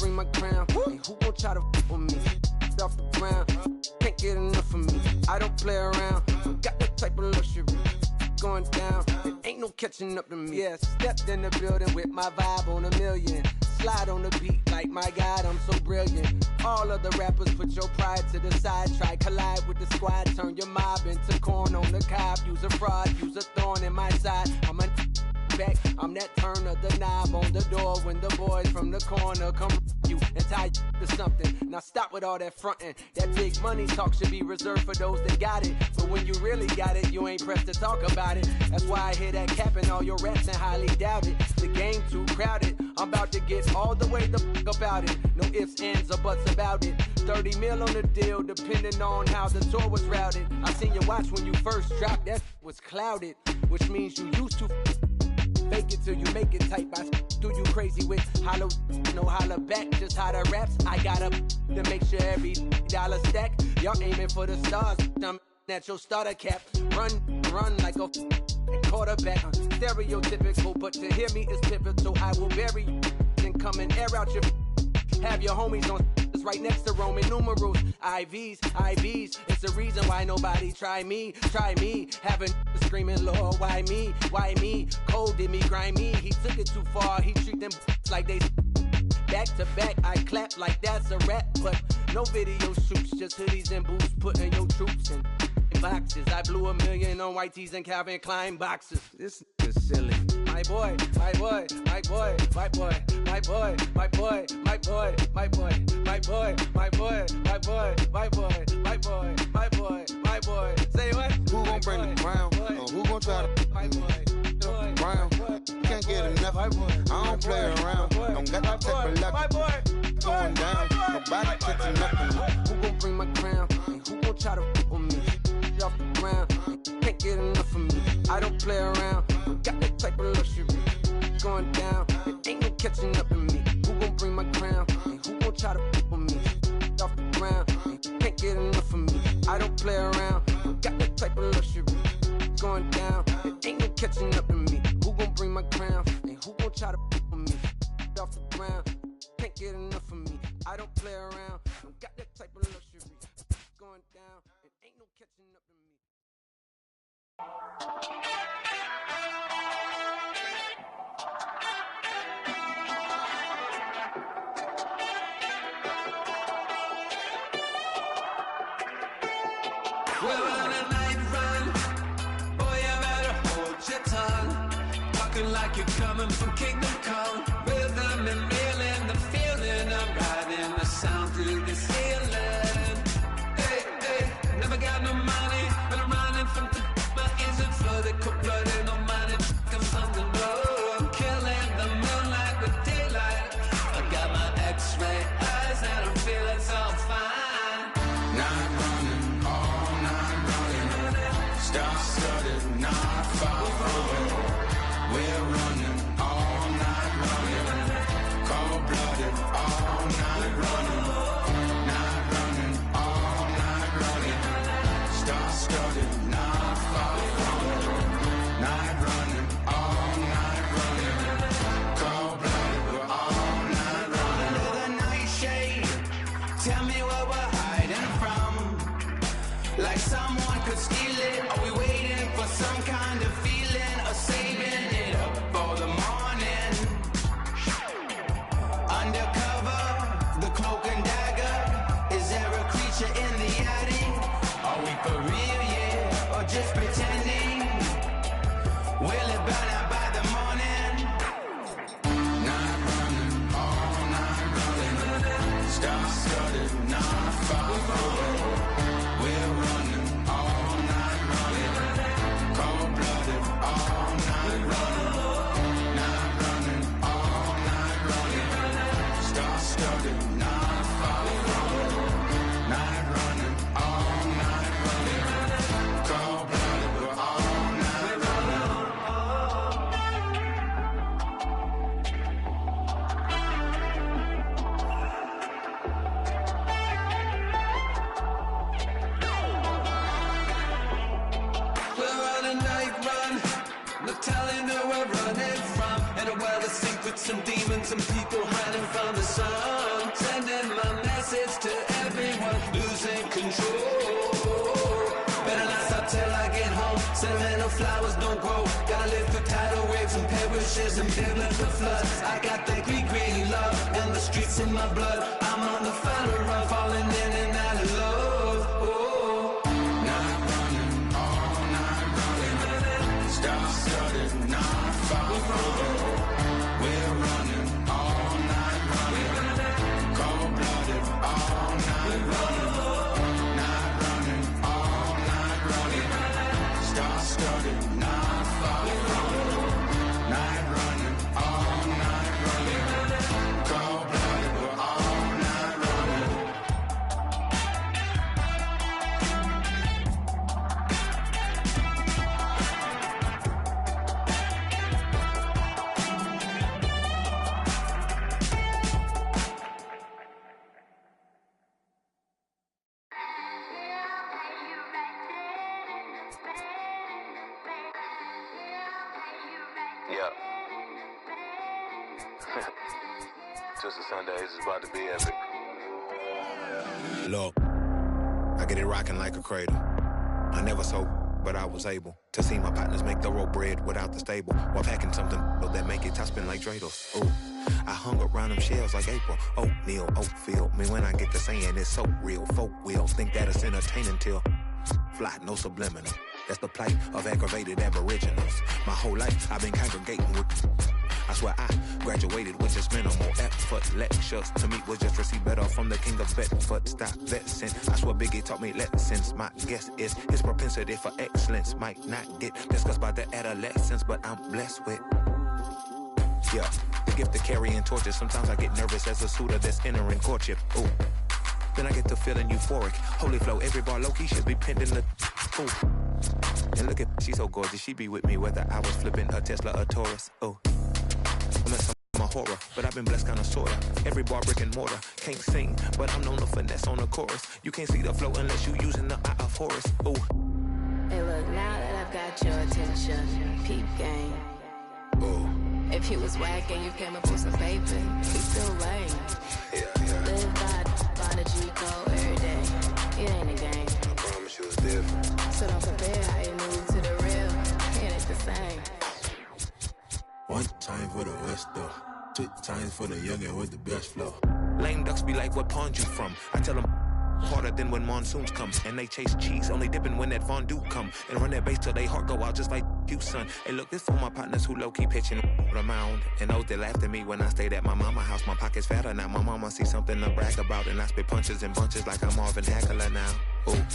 bring my crown? And who gon' try to f with me? Off the ground, can't get enough of me. I don't play around, got that type of luxury. Going down, it ain't no catching up to me. Yeah, stepped in the building with my vibe on a million. Slide on the beat like my God, I'm so brilliant. All of the rappers put your pride to the side. Try collide with the squad, turn your mob into corn on the cob. Use a fraud, use a thorn in my side. I'm a back, I'm that turn of the knob on the door when the boys from the corner come you and tie you to something. Now stop with all that frontin'. That big money talk should be reserved for those that got it. But when you really got it, you ain't pressed to talk about it. That's why I hear that capping all your raps and highly doubt it. The game too crowded. I'm about to get all the way the fuck about it. No ifs, ands, or buts about it. 30 mil on the deal, depending on how the tour was routed. I seen you watch when you first dropped, that was clouded, which means you used to fake it till you make it type. I do you crazy with hollow, no holler back, just how the raps. I got up to make sure every dollar stack. Y'all aiming for the stars, I'm at your starter cap. Run like a quarterback. Stereotypical, but to hear me is pivotal. I will bury you and come and air out your. Have your homies on right next to Roman numerals. IVs, it's the reason why nobody try me. Having screaming, Lord, why me? Cold did me, grimy. He took it too far, he treat them like they back to back. I clap like that's a rap, but no video shoots, just hoodies and boots, putting your troops in boxes. I blew $1 million on white tees and Calvin Klein boxes. This is silly. My boy. Say what? Who gon' bring the crown? Who gon' try to crown? Can't get enough. I don't play around. Don't got that type of luck. Going down. Nobody catching nothing. Who gon' bring my crown? And who gon' try to with me? Off the ground, can't get enough of me. I don't play around, got that type of luxury. Going down, it ain't no catching up to me. Who gon' bring my crown? And who gon' try to with me? Off the ground, can't get enough of me. I don't play around, got that type of luxury. Going down, it ain't no catching up to me. Who gon' bring my crown? And who gon' try to with me? Off the ground, can't get enough of me. I don't play around, got that type of luxury. Going down, it ain't no catching up to me. We're on a night run, boy, you better hold your tongue. Talking like you're coming from Kingdom Come. Rhythm and reeling, the feeling of riding the sound through the ceiling. Hey, never got no money, but I'm running from the my ears are flooded, cold-blooded, no money, comes on the road. I'm killing the moonlight with daylight. I got my X-ray eyes and I'm feeling so fine. Night running, all night running. Star-studded, not far away. We're running, all night running. Cold-blooded, all night running. Night running, all night running. Star-studded, not far away. Night running, all night running. Cold-blooded, we're all night running. Under the nightshade, tell me what we're hiding from. Like someone could steal it. Are we waiting for some kind of feeling, or saving it up for the morning? Undercover, the cloak and dagger. Is there a creature in the attic? Are we for real, yeah, or just pretending? Will it burn out by the morning? Night running, all night running. Star-studded, not far away. We're running, all night running. Cold-blooded, all night running. Night running, all night running. Star-studded, not far away. Night running, all night running. Cold-blooded, we're all night running. We're on a night run, no telling where we're running from. In a world of secrets and demons and people hiding from the sun. wishes and biblical floods. I got that green love and the streets in my blood. I'm on the final run, falling in and out of love. Oh. Night running, all night running. Star-studded, not far from. We're running all night running. Cold-blooded, all night running. Night running, all night running. Star-studded, not far from. Night running, all night running. Cold-blooded, we're all night running. Yeah. Twisted Sundays is about to be epic. Look, I get it rocking like a cradle. I never sold, but I was able to see my partners make thorough bread without the stable, while packing something that make it top spin like dreidels. Ooh, I hung around them shells like April. Oatmeal, oatfield. Me when I get to saying it's so real. Folk wheels think that it's entertaining till fly, no subliminal. That's the plight of aggravated aboriginals. My whole life I've been congregating with. I swear I graduated with just minimal effort. Lectures to me was just receive better from the king of Bedford. Stop vexing. I swear Biggie taught me lessons. My guess is his propensity for excellence might not get discussed by the adolescents, but I'm blessed with, yeah, the gift of carrying torches. Sometimes I get nervous as a suitor that's entering courtship. Ooh. Then I get to feeling euphoric. Holy flow, every bar low-key should be pinned in the ooh. And look at, she's so gorgeous. She be with me whether I was flipping a Tesla or Taurus. Ooh. I'm a horror, but I've been blessed kinda sorta. Every bar brick and mortar. Can't sing, but I'm known to finesse on the chorus. You can't see the flow unless you using the eye of Horus. Ooh. Hey look, now that I've got your attention, peep game. Ooh. If he was whack and you came up with some paper, he's still lame. Yeah. Live by the G code every day. It ain't a game. I promise you it's different. So don't compare how you move to the real. It ain't the same. One time for the West though. 2 times for the youngin' with the best flow. Lame ducks be like, what pond you from? I tell them harder than when monsoons come. And they chase cheese, only dipping when that fondue come. And run that bass till they heart go out just like you, son. Hey look, this for my partners who low-key pitching the mound. And those that laughed at me when I stayed at my mama house. My pocket's fatter now, my mama see something to brag about. And I spit punches and bunches like I'm Marvin Hackler now. Ooh.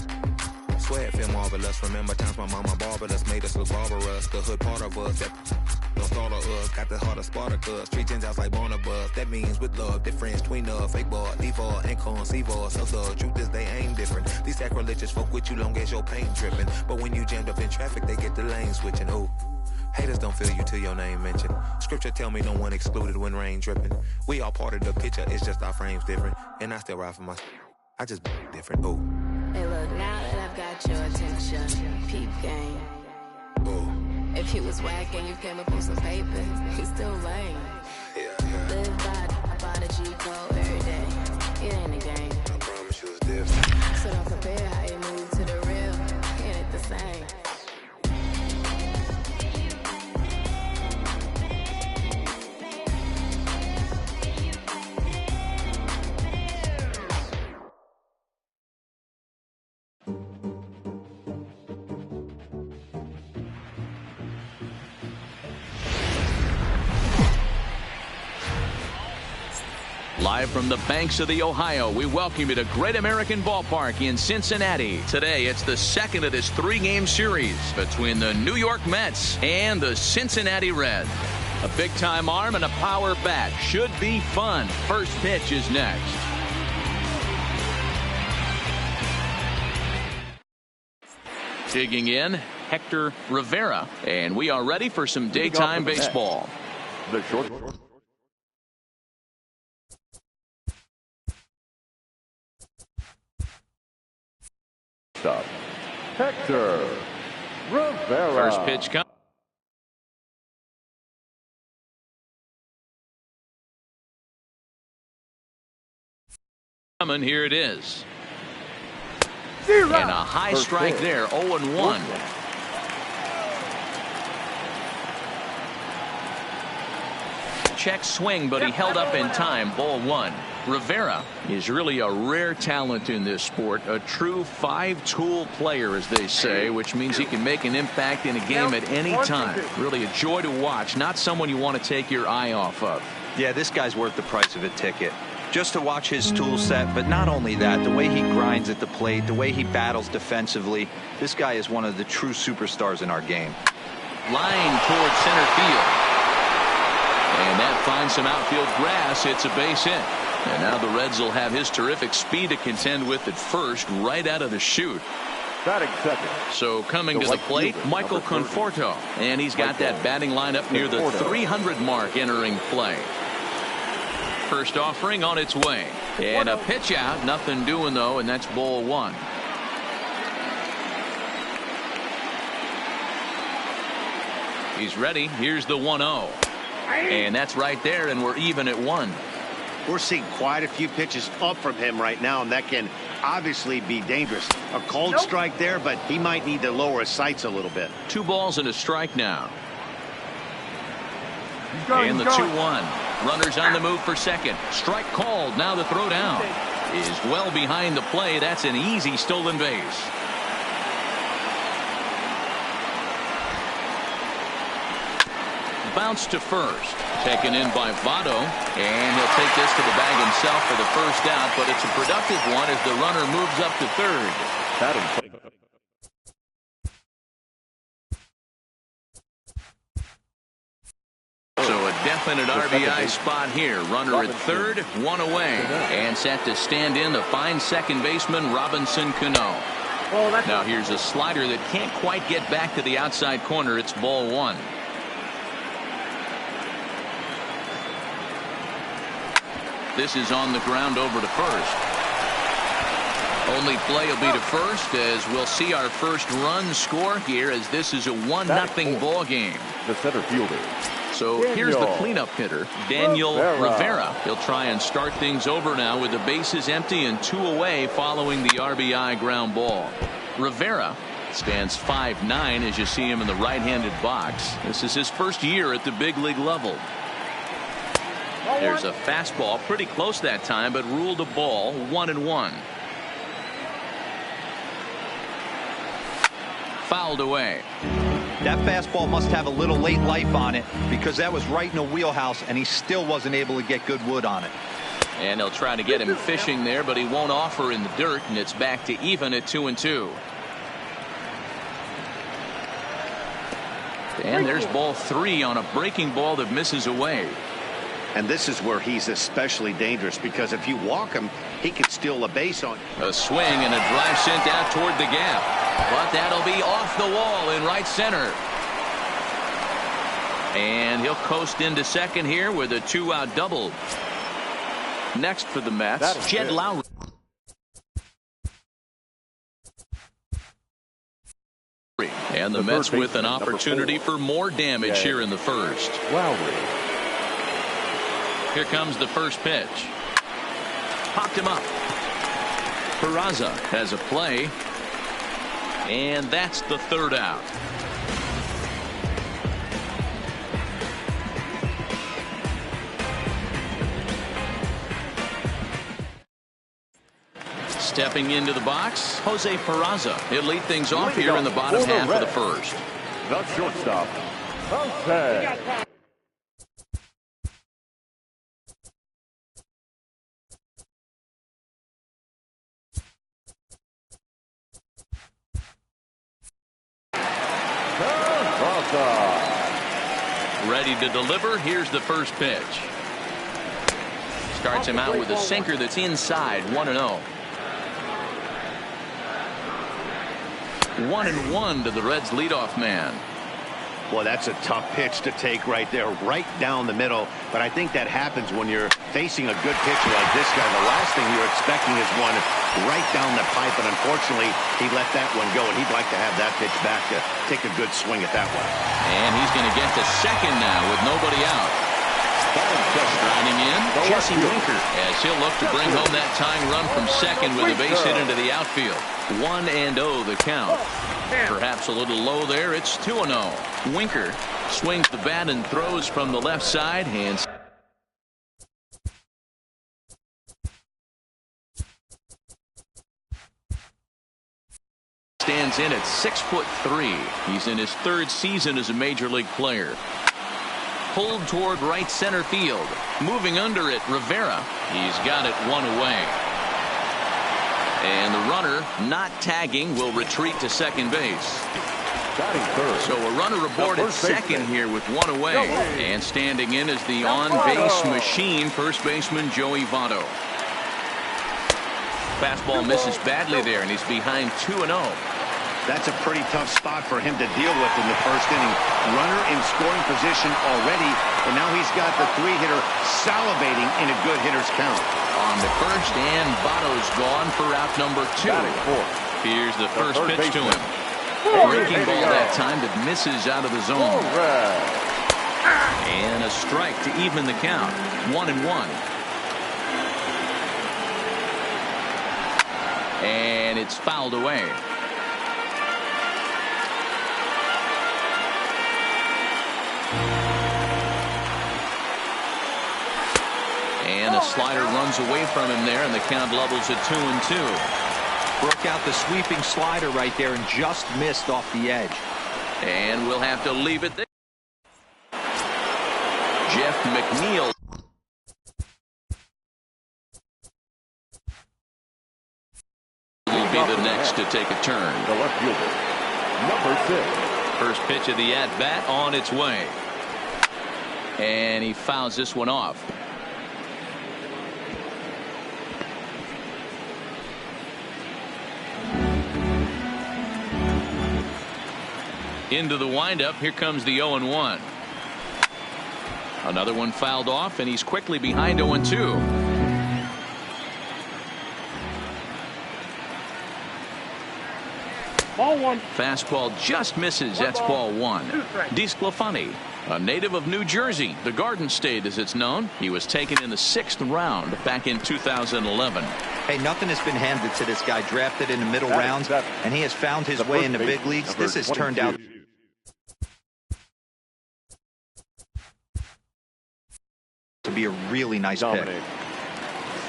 Swear it feel marvelous. Remember times my mama barbered us, made us look barbarous. The hood part of us, that no thought of us. Got the heart of Spartacus. Treat Gentiles like Barnabas. That means with love, difference between us. Fake boy, leave and conceive us. The truth is they ain't different. These sacrilegious folk with you long as your paint dripping. But when you jammed up in traffic, they get the lane switching. Ooh. Haters don't feel you till your name mentioned. Scripture tell me no one excluded when rain dripping. We all part of the picture, it's just our frames different. And I still ride for my, I just different. Ooh. Hey look, now that I've got your attention, peep game. Ooh. If he was whack and you came up with some paper, he's still lame. Yeah. Live by the G code every day. It ain't a game. I promise you it's different. So don't compare how you move to the real. It ain't the same. Live from the banks of the Ohio, we welcome you to Great American Ballpark in Cincinnati. Today, it's the second of this 3-game series between the New York Mets and the Cincinnati Reds. A big-time arm and a power bat. Should be fun. First pitch is next. Digging in, Hector Rivera. And we are ready for some daytime baseball. The short. Stop. Hector Rivera. First pitch comes. Here it is. And a high strike there, 0-1. check swing, but he held up in time. Ball one. Rivera is really a rare talent in this sport. A true five-tool player, as they say, which means he can make an impact in a game at any time. Really a joy to watch. Not someone you want to take your eye off of. Yeah, this guy's worth the price of a ticket. Just to watch his tool set, but not only that, the way he grinds at the plate, the way he battles defensively. This guy is one of the true superstars in our game. Line toward center field. And that finds some outfield grass. It's a base hit. And now the Reds will have his terrific speed to contend with at first, right out of the chute. Batting second. So coming to the plate, Michael Conforto. And he's got that batting line up near the 300 mark entering play. First offering on its way. And a pitch out. Nothing doing, though, and that's ball one. He's ready. Here's the 1-0. And that's right there, and we're even at one. We're seeing quite a few pitches up from him right now, and that can obviously be dangerous. A cold strike there, but he might need to lower his sights a little bit. 2 balls and a strike now. And the 2-1. Runners on the move for second. Strike called. Now the throw down is well behind the play. That's an easy stolen base. Bounce to first. Taken in by Votto. And he'll take this to the bag himself for the first out. But it's a productive one as the runner moves up to third. So a definite RBI spot here. Runner at third, 1 away. And set to stand in the fine second baseman Robinson Cano. Now here's a slider that can't quite get back to the outside corner. It's ball one. This is on the ground over to first. Only play will be to first as we'll see our first run score here as this is a 1-0 ball game. The center fielder. So here's the cleanup hitter, Daniel Rivera. He'll try and start things over now with the bases empty and 2 away following the RBI ground ball. Rivera stands 5'9" as you see him in the right-handed box. This is his first year at the big league level. There's a fastball pretty close that time, but ruled a ball. 1-1. Fouled away. That fastball must have a little late life on it because that was right in the wheelhouse and he still wasn't able to get good wood on it. And they'll try to get him fishing there, but he won't offer in the dirt, and it's back to even at 2-2. And there's ball 3 on a breaking ball that misses away. And this is where he's especially dangerous because if you walk him, he could steal a base on you. A swing and a drive sent out toward the gap. But that'll be off the wall in right center. And he'll coast into second here with a 2-out double. Next for the Mets, Jed Lowry. And the Mets with an opportunity for more damage here in the first. Lowry. Here comes the first pitch. Popped him up. Peraza has a play. And that's the third out. Stepping into the box, Jose Peraza. He'll lead things off here in the bottom half of the first. The shortstop, Jose. Ready to deliver. Here's the first pitch. Starts him out with a sinker that's inside. 1-0. 1-1 to the Reds leadoff man. Boy, that's a tough pitch to take right there, right down the middle. But I think that happens when you're facing a good pitcher like this guy. The last thing you're expecting is one right down the pipe, and unfortunately, he let that one go, and he'd like to have that pitch back to take a good swing at that one. And he's going to get to second now with nobody out. Riding in, Jesse Winker, as he'll look to bring home that tying run from second with a base hit into the outfield. 1-0 the count. Perhaps a little low there. It's 2-0. Winker swings the bat and throws from the left side. And stands in at 6'3". He's in his third season as a major league player. Pulled toward right center field. Moving under it, Rivera. He's got it one away. And the runner, not tagging, will retreat to second base. So a runner aboard at second here with one away. And standing in is the on-base machine, first baseman Joey Votto. Fastball misses badly there, and he's behind 2-0. That's a pretty tough spot for him to deal with in the first inning. Runner in scoring position already, and now he's got the three-hitter salivating in a good hitter's count. On the first, and Votto's gone for out number 2. Here's the first pitch to him. Breaking ball that time that misses out of the zone. And a strike to even the count. 1-1. And it's fouled away. And a slider runs away from him there, and the count levels at 2-2. Broke out the sweeping slider right there and just missed off the edge. And we'll have to leave it there. Jeff McNeil. Will be the next to take a turn. The left fielder, number 6. First pitch of the at-bat on its way. And he fouls this one off. Into the windup. Here comes the 0-1. Another one fouled off, and he's quickly behind 0-2. Ball 1. Fastball just misses. That's ball 1. DeSclafani, a native of New Jersey, the Garden State as it's known. He was taken in the 6th round back in 2011. Hey, nothing has been handed to this guy. Drafted in the middle rounds, and he has found his way in the big leagues. This has turned out to be a really nice pick.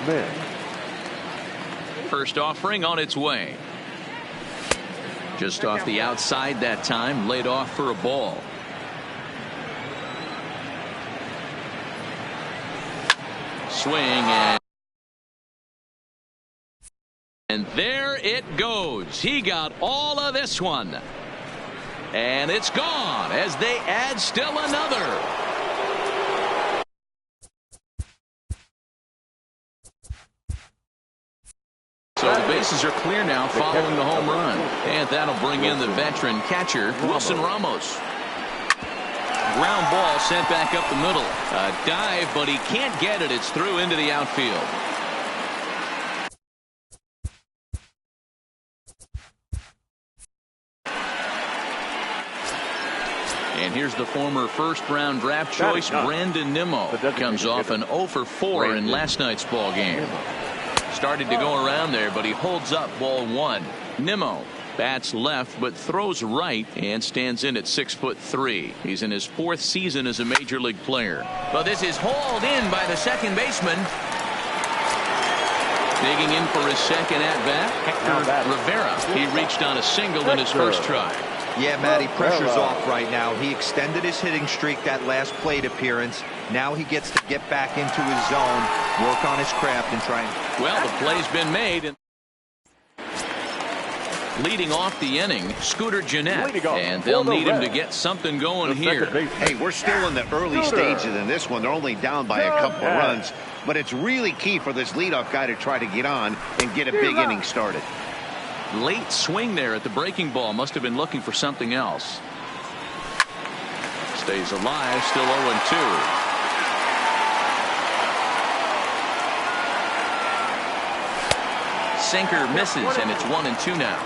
Smith. First offering on its way. Just off the outside that time, laid off for a ball. Swing, and there it goes. He got all of this one. And it's gone as they add still another. So the bases are clear now following the home run. And that'll bring in the veteran catcher, Wilson Ramos. Ground ball sent back up the middle. A dive, but he can't get it. It's through into the outfield. And here's the former first-round draft choice, Brandon Nimmo. Comes off an 0-for-4 in last night's ball game. Started to go around there, but he holds up ball 1. Nimmo bats left, but throws right and stands in at 6'3". He's in his 4th season as a major league player. But this is hauled in by the second baseman. Digging in for his second at-bat, Hector Rivera. He reached on a single in his first try. Yeah, Matty, pressure's off right now. He extended his hitting streak that last plate appearance. Now he gets to get back into his zone, work on his craft, and try and... Well, the play's been made. And leading off the inning, Scooter Gennett. And they'll need him to get something going here. Hey, we're still in the early stages in this one. They're only down by a couple of runs. But it's really key for this leadoff guy to try to get on and get a big inning started. Late swing there at the breaking ball. Must have been looking for something else. Stays alive, still 0-2. Sinker misses, and it's 1-2 now.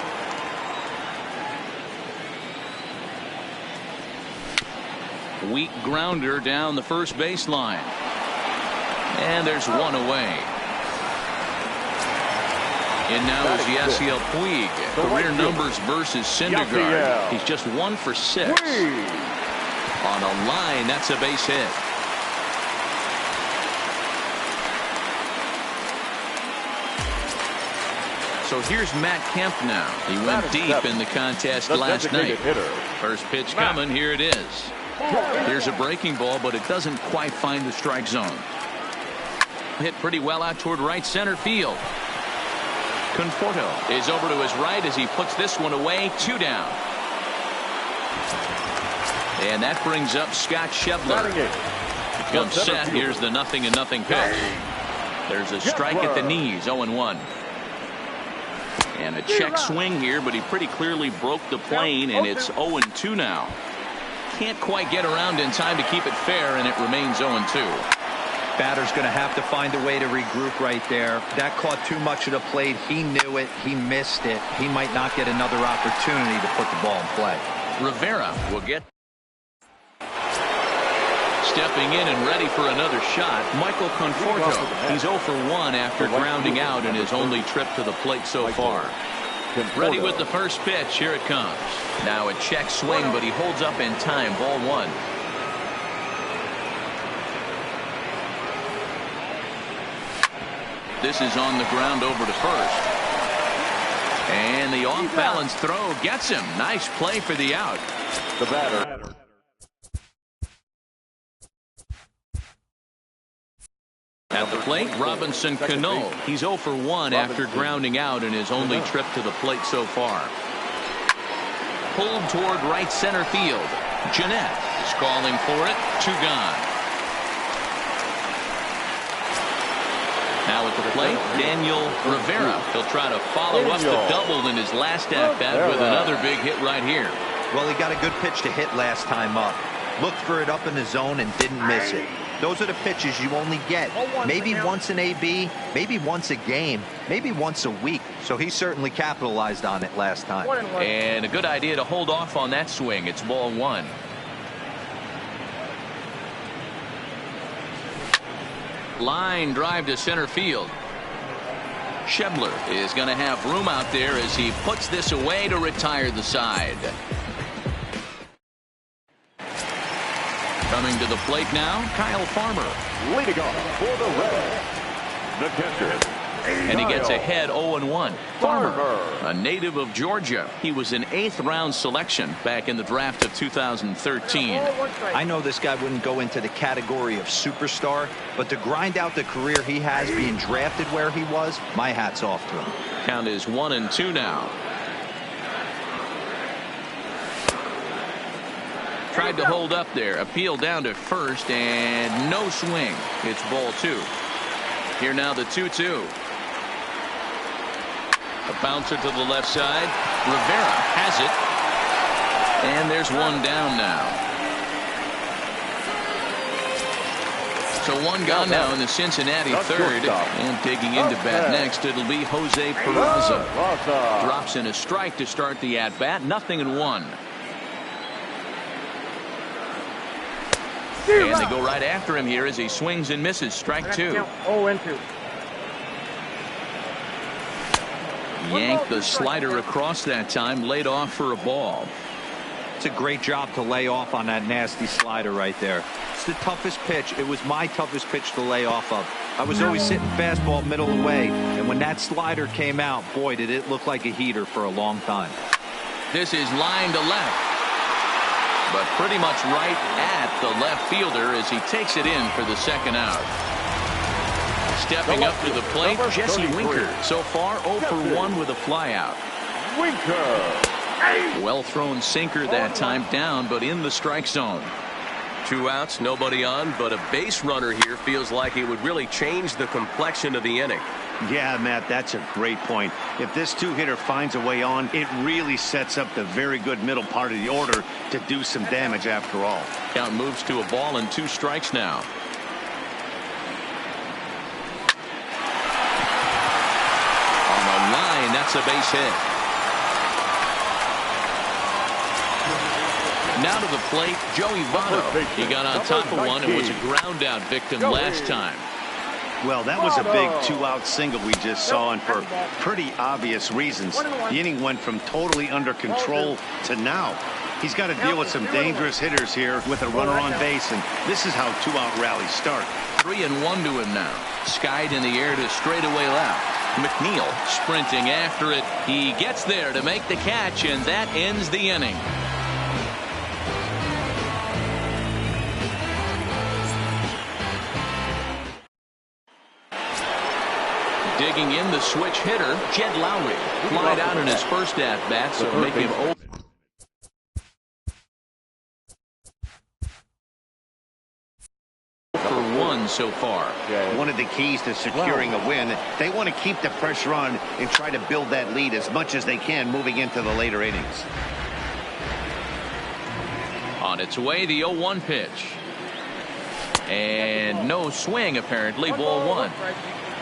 Weak grounder down the first baseline. And there's one away. And now is Yasiel Puig. Career numbers versus Syndergaard. He's just 1 for 6. On a line, that's a base hit. So here's Matt Kemp now. He went deep in the contest last night. First pitch coming. Here it is. Here's a breaking ball, but it doesn't quite find the strike zone. Hit pretty well out toward right center field. Conforto is over to his right as he puts this one away. 2 down. And that brings up Scott Schebler. Comes set. Here's the 0-0 pitch. There's a strike at the knees. 0-1. And a check swing here, but he pretty clearly broke the plane, and it's 0-2 now. Can't quite get around in time to keep it fair, and it remains 0-2. Batter's going to have to find a way to regroup right there. That caught too much of the plate. He knew it. He missed it. He might not get another opportunity to put the ball in play. Rivera will get. Stepping in and ready for another shot, Michael Conforto. He's 0 for 1 after grounding out in his only trip to the plate so far. Ready with the first pitch. Here it comes. Now a check swing, but he holds up in time. Ball 1. This is on the ground over to first. And the off-balance throw gets him. Nice play for the out. The batter. At the plate, Robinson Cano. He's 0 for 1 after grounding out in his only trip to the plate so far. Pulled toward right center field. Jeanette is calling for it. 2 gone. Now at the plate, Daniel Rivera. He'll try to follow up the double in his last at-bat with another big hit right here. Well, he got a good pitch to hit last time up. Looked for it up in the zone and didn't miss it. Those are the pitches you only get maybe once in AB, maybe once a game, maybe once a week. So he certainly capitalized on it last time. And a good idea to hold off on that swing. It's ball 1. Line drive to center field. Schebler is going to have room out there as he puts this away to retire the side. Coming to the plate now, Kyle Farmer. Leading off for the Reds, the catcher. And he gets ahead 0-1. Farmer, a native of Georgia. He was an 8th-round selection back in the draft of 2013. I know this guy wouldn't go into the category of superstar, but to grind out the career he has being drafted where he was, my hat's off to him. Count is 1-2 now. Tried to hold up there. Appeal down to first, and no swing. It's ball 2. Here now the 2-2. A bouncer to the left side. Rivera has it. And there's one down now. So one gone now in the Cincinnati third. And digging into bat next, it'll be Jose Peraza. Drops in a strike to start the at-bat. 0-1. And they go right after him here as he swings and misses. Strike 2. 0-2. Yanked the slider across that time, laid off for a ball. It's a great job to lay off on that nasty slider right there. It's the toughest pitch. It was my toughest pitch to lay off of. I was always sitting fastball middle away, and when that slider came out, boy, did it look like a heater for a long time. This is line to left, but pretty much right at the left fielder as he takes it in for the second out. Stepping up to the plate, Jesse Winker. So far 0 for 1 with a flyout. Winker. Well thrown sinker that time, down but in the strike zone. 2 outs, nobody on, but a base runner here feels like it would really change the complexion of the inning. Yeah, Matt, that's a great point. If this 2-hitter finds a way on, it really sets up the very good middle part of the order to do some damage after all. Count moves to a ball and 2 strikes now. On the line, that's a base hit. Now to the plate, Joey Votto. He got on top of one and was a ground out victim last time. Well, that was a big 2-out single we just saw, and for pretty obvious reasons. The inning went from totally under control to now. He's got to deal with some dangerous hitters here with a runner on base, and this is how 2-out rallies start. 3-1 to him now. Skied in the air to straightaway left. McNeil sprinting after it. He gets there to make the catch, and that ends the inning. Digging in, the switch hitter, Jed Lowry. Flied out in his first at-bat, so make him 0 for 1 so far. One of the keys to securing a win, they want to keep the pressure on and try to build that lead as much as they can moving into the later innings. On its way, the 0-1 pitch. And no swing, apparently, ball 1.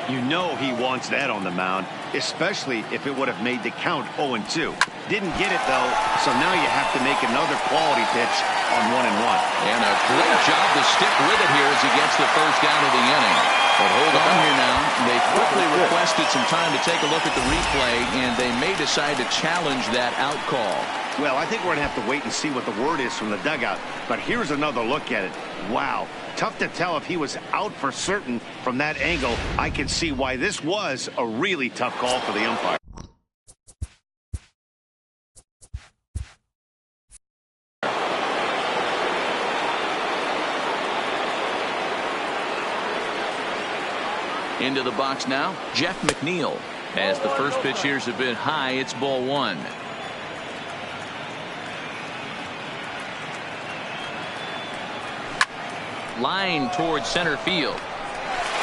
You know he wants that on the mound, especially if it would have made the count 0-2. Didn't get it, though, so now you have to make another quality pitch on 1-1. And a great job to stick with it here as he gets the first down of the inning. But hold on here now. They quickly requested some time to take a look at the replay, and they may decide to challenge that out call. Well, I think we're going to have to wait and see what the word is from the dugout. But here's another look at it. Wow. Tough to tell if he was out for certain from that angle. I can see why this was a really tough call for the umpire. Into the box now, Jeff McNeil. As the first pitch here's a bit high, it's ball 1. Line towards center field.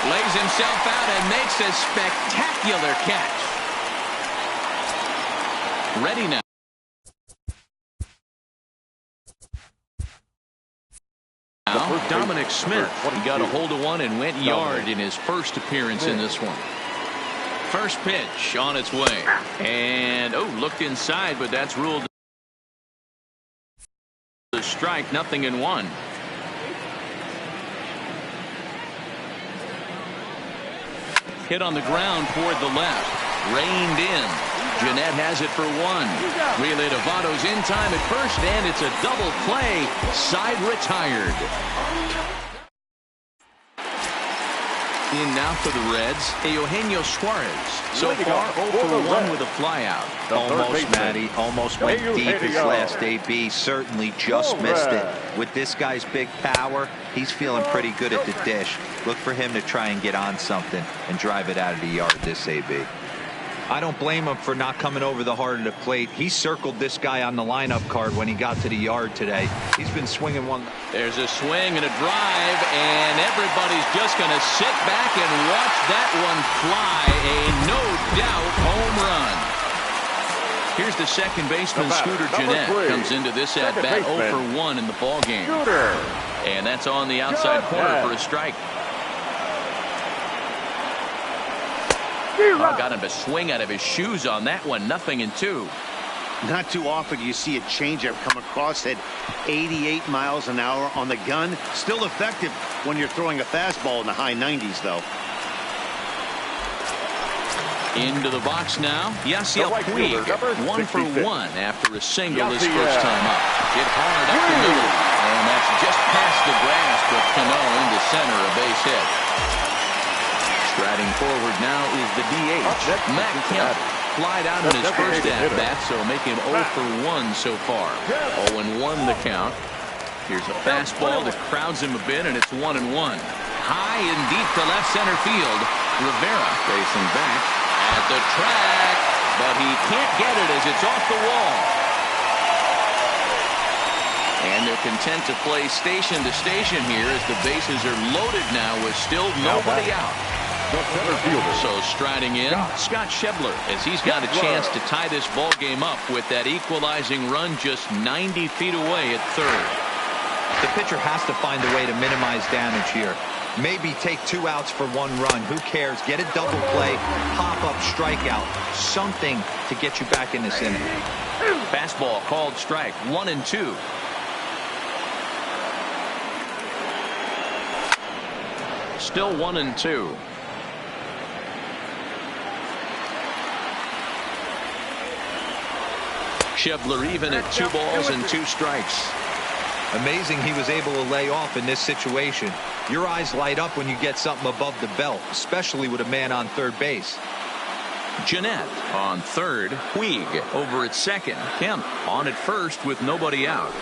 Lays himself out and makes a spectacular catch. Ready now. Dominic Smith. He got a hold of one and went yard in his first appearance in this one. First pitch on its way. And, looked inside, but that's ruled a strike, 0-1. Hit on the ground toward the left. Reined in. Jeanette has it for 1. Relay to Votto's in time at first, and it's a double play. Side retired. In now for the Reds, Eugenio Suarez. So far 0 for 1 with a flyout. Almost, Matty. Almost went deep his last AB. Certainly just missed it. With this guy's big power, he's feeling pretty good at the dish. Look for him to try and get on something and drive it out of the yard this AB. I don't blame him for not coming over the heart of the plate. He circled this guy on the lineup card when he got to the yard today. He's been swinging one. There's a swing and a drive, and everybody's just going to sit back and watch that one fly. A no-doubt home run. Here's the second baseman, Scooter Jeanette. Comes into this at-bat 0 for 1 in the ballgame. And that's on the outside corner for a strike. Got him to swing out of his shoes on that one. 0-2. Not too often you see a changeup come across at 88 miles an hour on the gun. Still effective when you're throwing a fastball in the high 90s, though. Into the box now, Yasiel Puig. 1 for 1 after a single his first time up. Hit hard up the middle, and that's just past the grass, but Cano into center, a base hit. Striding forward now is the DH, Matt Kemp. Flied out in his first at-bat, so making 0 for 1 so far. 0-1 the count. Here's a fastball that crowds him a bit, and it's 1-1. High and deep to left center field. Rivera facing back at the track, but he can't get it as it's off the wall. And they're content to play station to station here as the bases are loaded now with still nobody out. So striding in, Scott Schebler, as he's got a chance to tie this ball game up with that equalizing run just 90 feet away at third. The pitcher has to find a way to minimize damage here. Maybe take 2 outs for 1 run. Who cares? Get a double play, pop up, strikeout, something to get you back in this inning. Fastball called strike, 1-2. Still 1-2. Schebler even at 2 balls and 2 strikes. Amazing he was able to lay off in this situation. Your eyes light up when you get something above the belt, especially with a man on third base. Jeanette on third. Puig over at second. Kemp on at first with nobody out.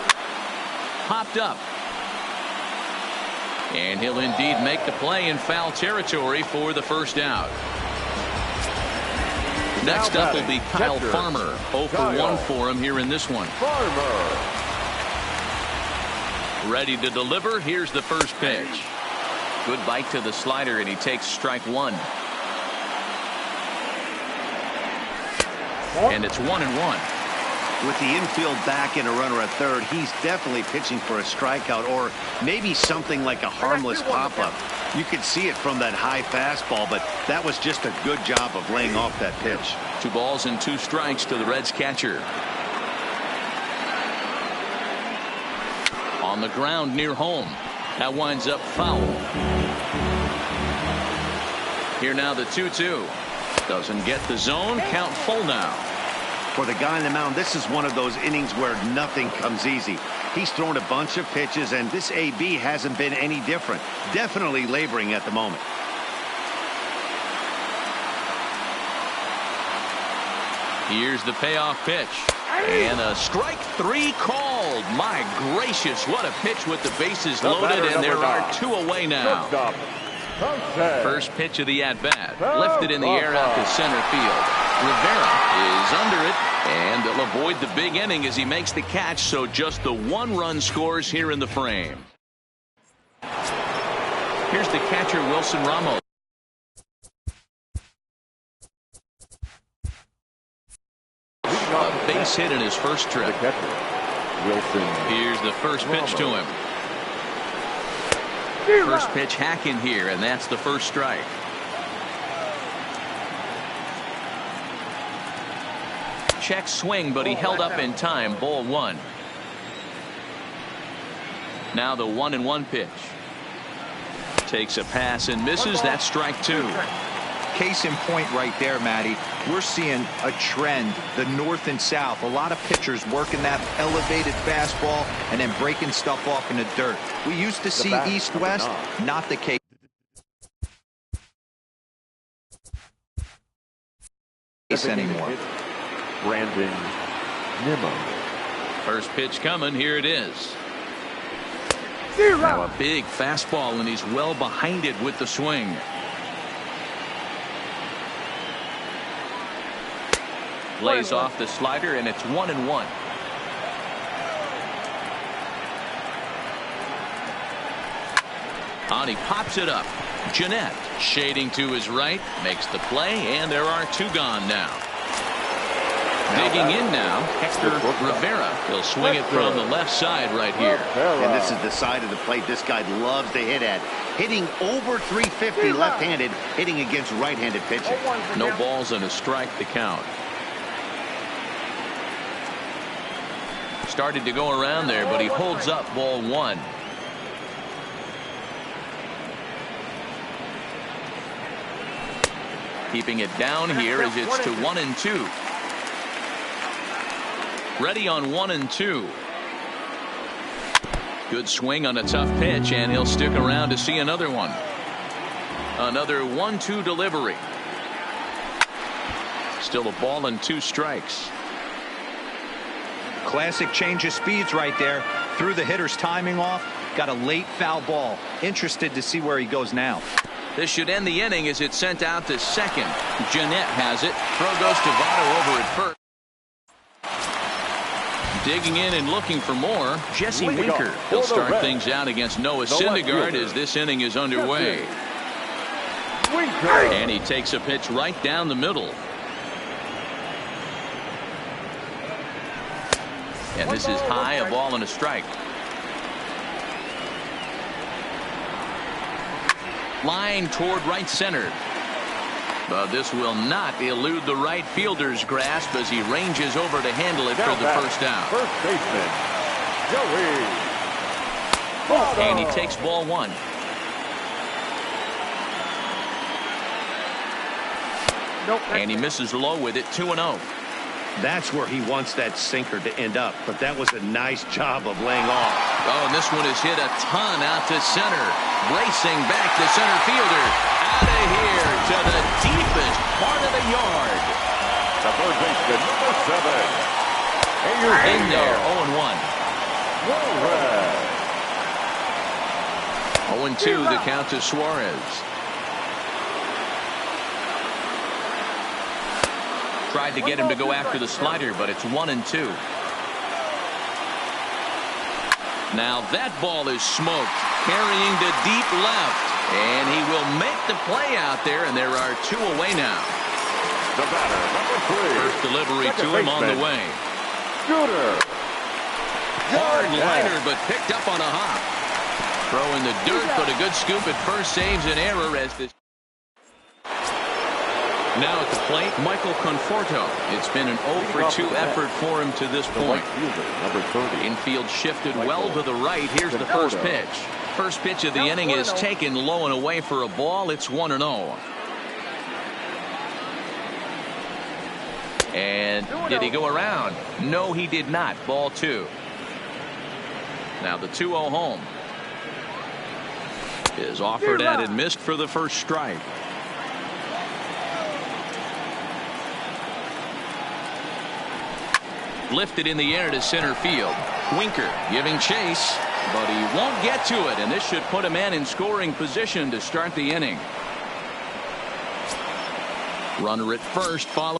Popped up. And he'll indeed make the play in foul territory for the first out. Next up will be Kyle Farmer. 0 for 1 for him here in this one. Ready to deliver. Here's the first pitch. Good bite to the slider, and he takes strike one. And it's 1-1. With the infield back and a runner at third, he's definitely pitching for a strikeout or maybe something like a harmless pop-up. You could see it from that high fastball, but that was just a good job of laying off that pitch. 2 balls and 2 strikes to the Reds catcher. On the ground near home. That winds up foul. Here now the 2-2. Doesn't get the zone. Count full now. For the guy on the mound, this is one of those innings where nothing comes easy. He's thrown a bunch of pitches, and this AB hasn't been any different. Definitely laboring at the moment. Here's the payoff pitch. And a strike 3 called. My gracious, what a pitch with the bases loaded, and there are 2 away now. First pitch of the at-bat. Lifted in the air out to center field. Rivera is under it, and they'll avoid the big inning as he makes the catch, so just the 1-run scores here in the frame. Here's the catcher, Wilson Ramos. A base hit in his first trip. Here's the first pitch to him. First pitch hacking here, and that's the first strike. Check swing, but he held up in time. Ball 1. Now the 1-1 pitch. Takes a pass and misses. That's strike 2. Case in point right there, Matty. We're seeing a trend, the north and south. A lot of pitchers working that elevated fastball and then breaking stuff off in the dirt. We used to see east-west, not the case anymore. Brandon Nimmo. First pitch coming. Here it is. Now a big fastball, and he's well behind it with the swing. Lays off the slider, and it's 1-1. On he pops it up. Jeanette shading to his right, makes the play, and there are 2 gone now. Digging in now, Hector Rivera. He'll swing it from the left side right here. And this is the side of the plate this guy loves to hit at. Hitting over 350 left-handed, hitting against right-handed pitching. No balls and a strike to count. Started to go around there, but he holds up ball 1. Keeping it down here as it's to 1-2. Ready on 1-2. Good swing on a tough pitch, and he'll stick around to see another one. Another 1-2 delivery. Still a ball and 2 strikes. Classic change of speeds right there. Threw the hitter's timing off. Got a late foul ball. Interested to see where he goes now. This should end the inning as it's sent out to second. Jeanette has it. Throw goes to Votto over at first. Digging in and looking for more, Jesse Winker. He'll start things out against Noah Syndergaard as this inning is underway. And he takes a pitch right down the middle. And this is high, a ball and a strike. Line toward right center. But this will not elude the right fielder's grasp as he ranges over to handle it for the first out. First baseman, Joey. And he takes ball 1. And he misses low with it, 2-0. That's where he wants that sinker to end up, but that was a nice job of laying off. Oh, and this one is hit a ton out to center. Racing back the center fielder. Out of here to the deepest part of the yard. In there, 0-1. 0-2, the count to Suarez. Tried to get him to go after the slider, but it's 1-2. Now that ball is smoked, carrying to deep left, and he will make the play out there, and there are 2 away now. The batter, number 3. First delivery to him on the way. Hard liner, but picked up on a hop. Throw in the dirt, but a good scoop at first saves an error as this. Now at the plate, Michael Conforto. It's been an 0-for-2 effort for him to this point. Infield shifted well to the right. Here's the first pitch. First pitch of the inning is taken low and away for a ball. It's 1-0. And did he go around? No, he did not. Ball 2. Now the 2-0 home. Is offered at and missed for the first strike. Lifted in the air to center field. Winker giving chase, but he won't get to it, and this should put a man in scoring position to start the inning. Runner at first, following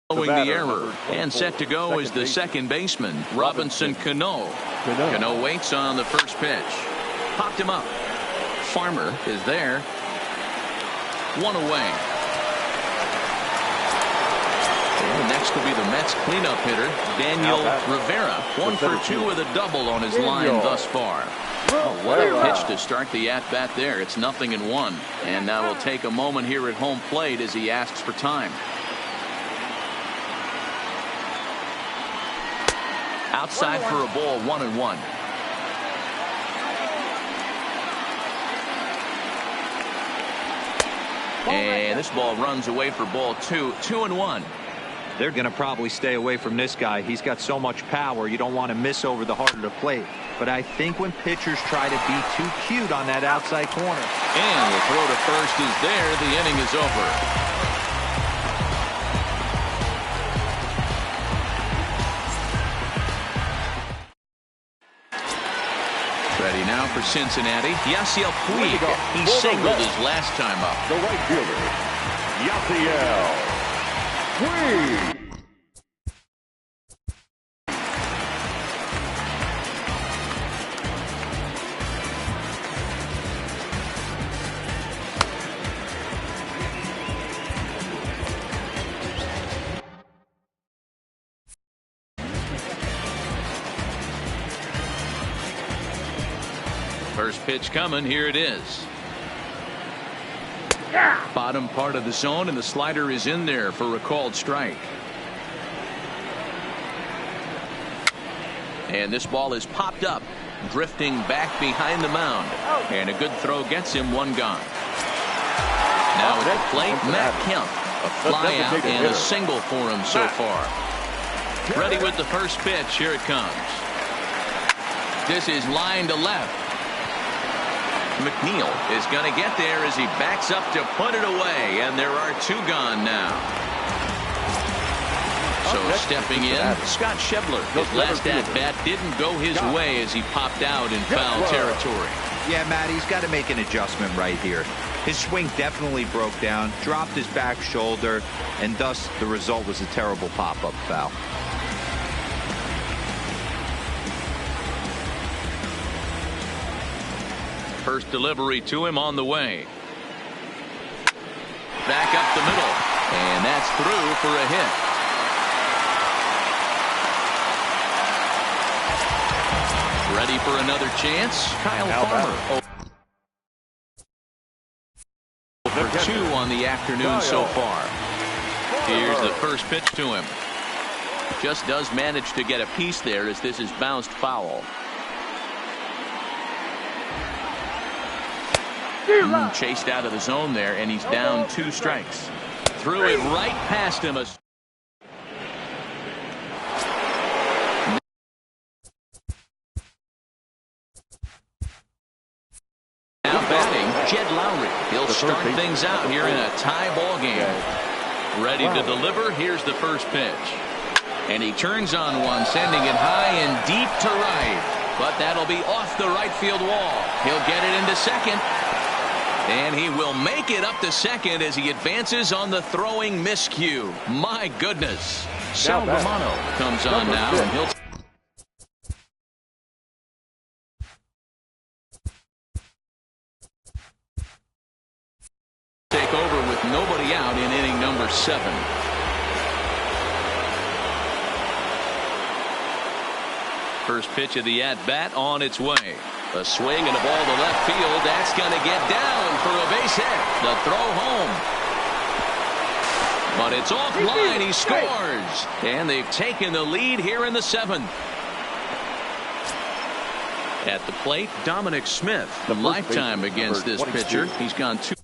the error, and set to go is the second baseman, Robinson Cano. Cano waits on the first pitch. Popped him up. Farmer is there. 1 away. And next will be the Mets cleanup hitter, Daniel Rivera. 1 for 2 with a double on his line thus far. Oh, what a pitch to start the at-bat there. It's 0-1. And now we'll take a moment here at home plate as he asks for time. Outside for a ball, 1-1. And this ball runs away for ball 2. 2-1. They're going to probably stay away from this guy. He's got so much power. You don't want to miss over the heart of the plate. But I think when pitchers try to be too cute on that outside corner. And the throw to first is there. The inning is over. Ready now for Cincinnati. Yasiel Puig. He singled his last time up. The right fielder, Yasiel Puig. First pitch coming. Here it is. Bottom part of the zone, and the slider is in there for a called strike. And this ball is popped up, drifting back behind the mound. And a good throw gets him. 1 gone. Now at the plate, Matt Kemp. A fly out and a single for him so far. Ready with the first pitch. Here it comes. This is line to left. McNeil is going to get there as he backs up to put it away, and there are 2 gone now. So stepping in, Scott Schebler. His last at-bat didn't go his way as he popped out in foul territory. Yeah, Matt, he's got to make an adjustment right here. His swing definitely broke down, dropped his back shoulder, and thus the result was a terrible pop-up foul. First delivery to him on the way. Back up the middle. And that's through for a hit. Ready for another chance? Kyle Farmer. For 2 on the afternoon so far. Here's the first pitch to him. Just does manage to get a piece there as this is bounced foul. Chased out of the zone there, and he's down 2 strikes. Threw it right past him. Now batting, Jed Lowry. He'll start things out here in a tie ball game. Ready to deliver. Here's the first pitch. And he turns on one, sending it high and deep to right. But that'll be off the right field wall. He'll get it into second. And he will make it up to second as he advances on the throwing miscue. My goodness. Sal Romano comes on now, and he'll take over with nobody out in inning number 7. First pitch of the at-bat on its way. A swing and a ball to left field. That's going to get down for a base hit. The throw home. But it's offline. He scores. And they've taken the lead here in the 7th. At the plate, Dominic Smith. The lifetime against this pitcher. He's gone 2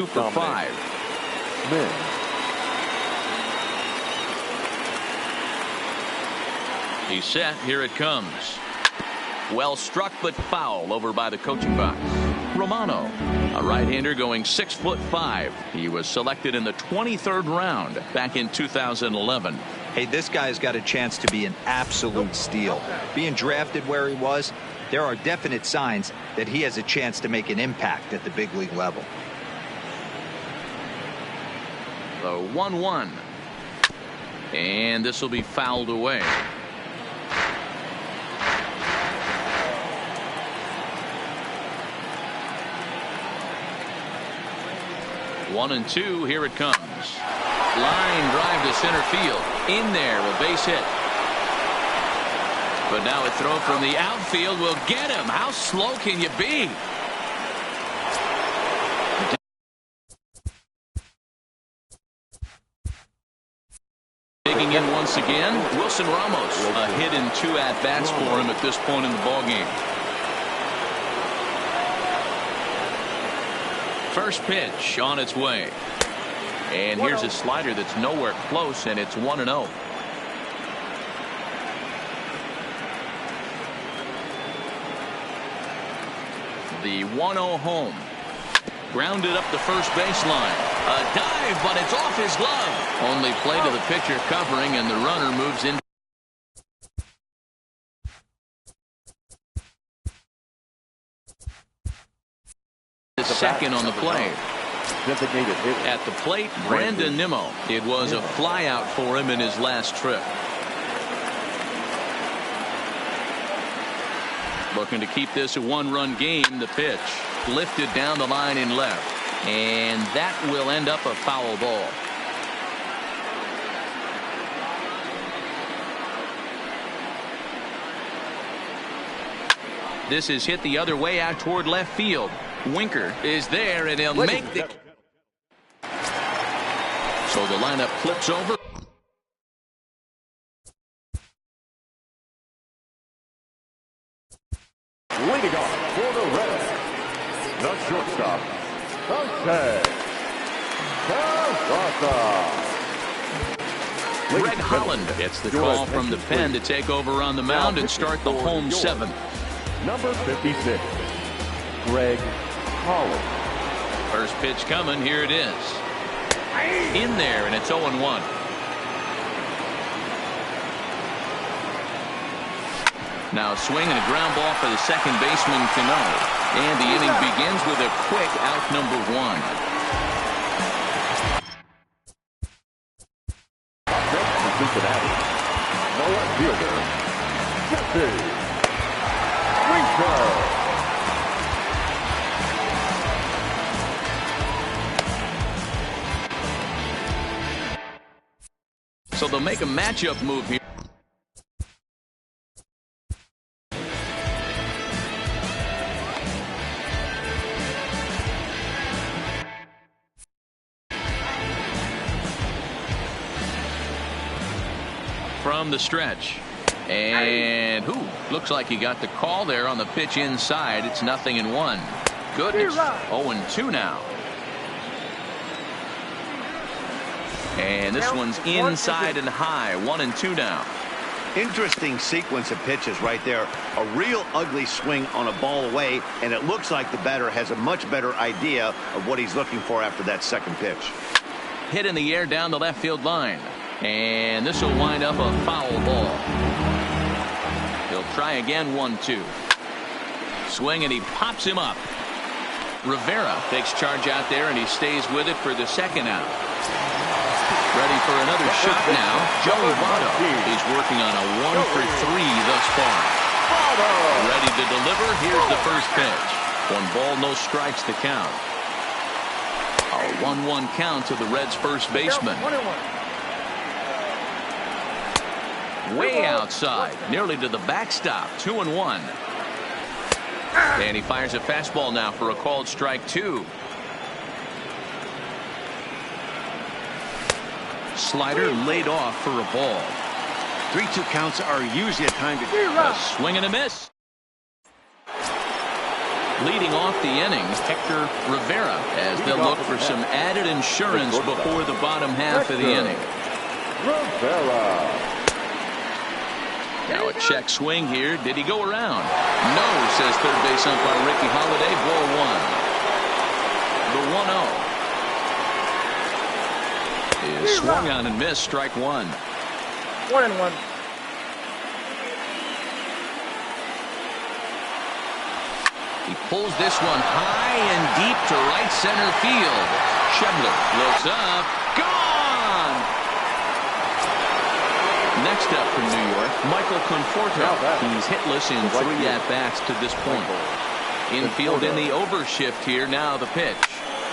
for 5. Smith. He's set. Here it comes. Well struck, but foul over by the coaching box. Romano, a right-hander going 6'5". He was selected in the 23rd round back in 2011. Hey, this guy's got a chance to be an absolute steal. Being drafted where he was, there are definite signs that he has a chance to make an impact at the big league level. The 1-1. And this will be fouled away. One and two. Here it comes. Line drive to center field. In there, a base hit. But now a throw from the outfield will get him. How slow can you be? Digging in once again, Wilson Ramos. A hit in 2 at-bats for him at this point in the ballgame. First pitch on its way. And here's a slider that's nowhere close, and it's 1-0. The 1-0 home. Grounded up the first baseline. A dive, but it's off his glove. Only play to the pitcher covering, and the runner moves in. Second on the play. At the plate, Brandon Nimmo. It was a fly out for him in his last trip. Looking to keep this a 1-run game. The pitch lifted down the line in left, and that will end up a foul ball. This is hit the other way out toward left field. Winker is there, and he'll make the. So the lineup flips over. Leading off for the Reds, the shortstop, Jose Carrasa. Greg Holland gets the call from the pen to take over on the mound and start the home 7th. Number 56, Greg Holland. First pitch coming. Here it is. In there, and it's 0-1. Now a swing and a ground ball for the second baseman, Cano. And the inning begins with a quick out number 1. Cincinnati, the left fielder, Jesse Winker. So they'll make a matchup move here. From the stretch. And looks like he got the call there on the pitch inside. It's 0-1. Goodness. 0-2 now. And this one's inside and high. 1-2 now. Interesting sequence of pitches right there. A real ugly swing on a ball away, and it looks like the batter has a much better idea of what he's looking for after that second pitch. Hit in the air down the left field line. And this will wind up a foul ball. He'll try again, 1-2. Swing, and he pops him up. Rivera takes charge out there, and he stays with it for the second out. Ready for another shot now. Joey Votto. He's working on a 1-for-3 thus far. Ready to deliver. Here's the first pitch. 1 ball, no strikes to count. A 1-1 count to the Reds' first baseman. Way outside, nearly to the backstop. 2-1. And he fires a fastball now for a called strike 2. Slider laid off for a ball. 3-2 counts are usually a time to a swing and a miss. Leading off the inning, Hector Rivera, as they'll look for some added insurance before the bottom half of the inning. Now a check swing here. Did he go around? No, says third base umpire Ricky Holiday. Ball 1. The 1-0 is swung on and missed. Strike 1. 1-1. He pulls this one high and deep to right center field. Schebler looks up. Gone! Next up from New York, Michael Conforto. He's hitless in 3 at-bats to this point. Infield in the overshift here. Now the pitch.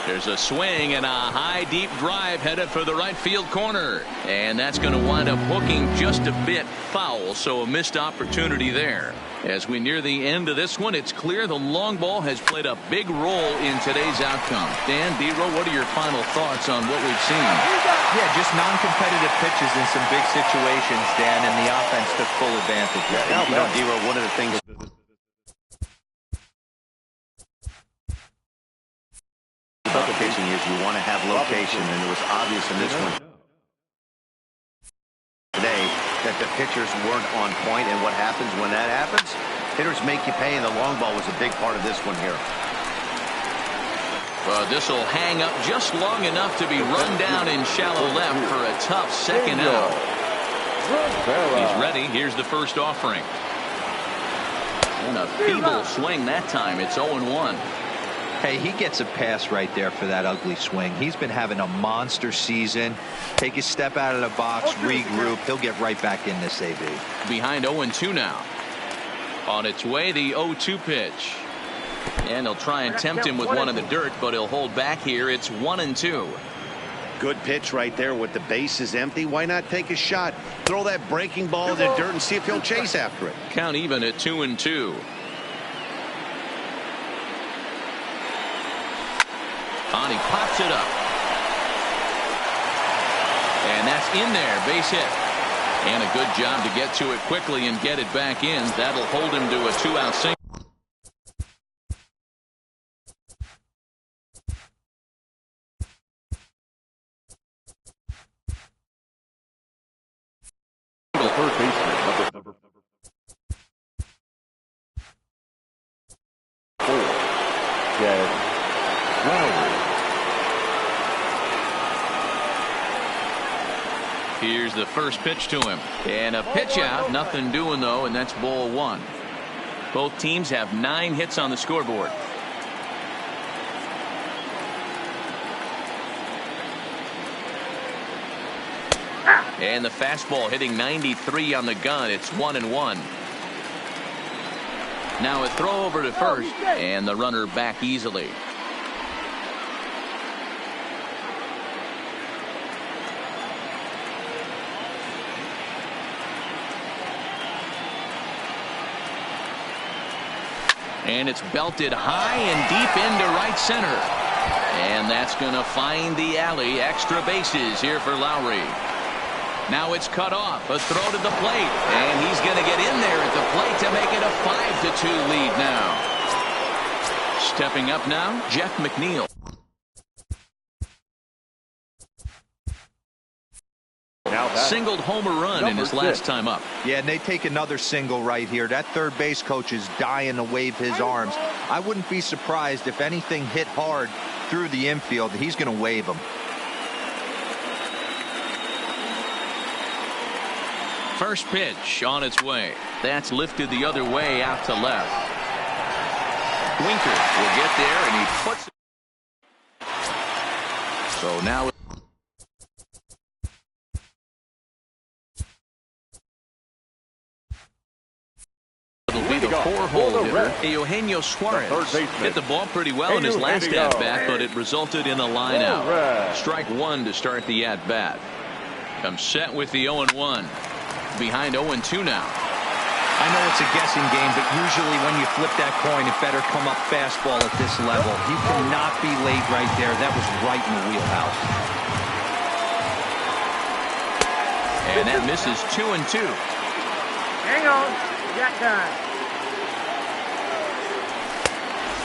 There's a swing and a high deep drive headed for the right field corner. And that's going to wind up hooking just a bit foul, so a missed opportunity there. As we near the end of this one, it's clear the long ball has played a big role in today's outcome. Dan, D-Row, what are your final thoughts on what we've seen? Yeah, just non-competitive pitches in some big situations, Dan, and the offense took full advantage. Yeah, you know, D-Row, one of the things about pitching is you want to have location, and it was obvious in this one today that the pitchers weren't on point, and what happens when that happens? Hitters make you pay, and the long ball was a big part of this one here. Well, this will hang up just long enough to be run down in shallow left for a tough second out. He's ready. Here's the first offering. And a feeble swing that time. It's 0-1. Hey, he gets a pass right there for that ugly swing. He's been having a monster season. Take a step out of the box, regroup. He'll get right back in this AB. Behind 0-2 now. On its way, the 0-2 pitch. And they'll try and tempt him with one in the dirt, but he'll hold back here. It's 1-2. Good pitch right there with the bases empty. Why not take a shot? Throw that breaking ball in the dirt and see if he'll chase after it. Count even at 2-2. On, he pops it up. And that's in there. Base hit. And a good job to get to it quickly and get it back in. That'll hold him to a 2-out single. Third baseman, number 4, Jed Lowry. Here's the first pitch to him. And a pitch out. Nothing doing, though, and that's ball 1. Both teams have 9 hits on the scoreboard. And the fastball hitting 93 on the gun. It's 1-1. Now a throw over to first, and the runner back easily. And it's belted high and deep into right center. And that's going to find the alley. Extra bases here for Lowry. Now it's cut off. A throw to the plate. And he's going to get in there at the plate to make it a 5-2 lead now. Stepping up now, Jeff McNeil. Singled homer run in his last time up. Yeah, and they take another single right here. That third base coach is dying to wave his arms. I wouldn't be surprised if anything hit hard through the infield. He's going to wave them. First pitch on its way. That's lifted the other way out to left. Winker will get there, and he puts it. So now it'll be the four-hole hitter, Eugenio Suarez. Hit the ball pretty well in his last at-bat, but it resulted in a line-out. Strike one to start the at-bat. Comes set with the 0-1. Behind 0-2 now. I know it's a guessing game, but usually when you flip that coin, it better come up fastball at this level. He cannot be late right there. That was right in the wheelhouse. And that misses 2-2. Hang on. You got time.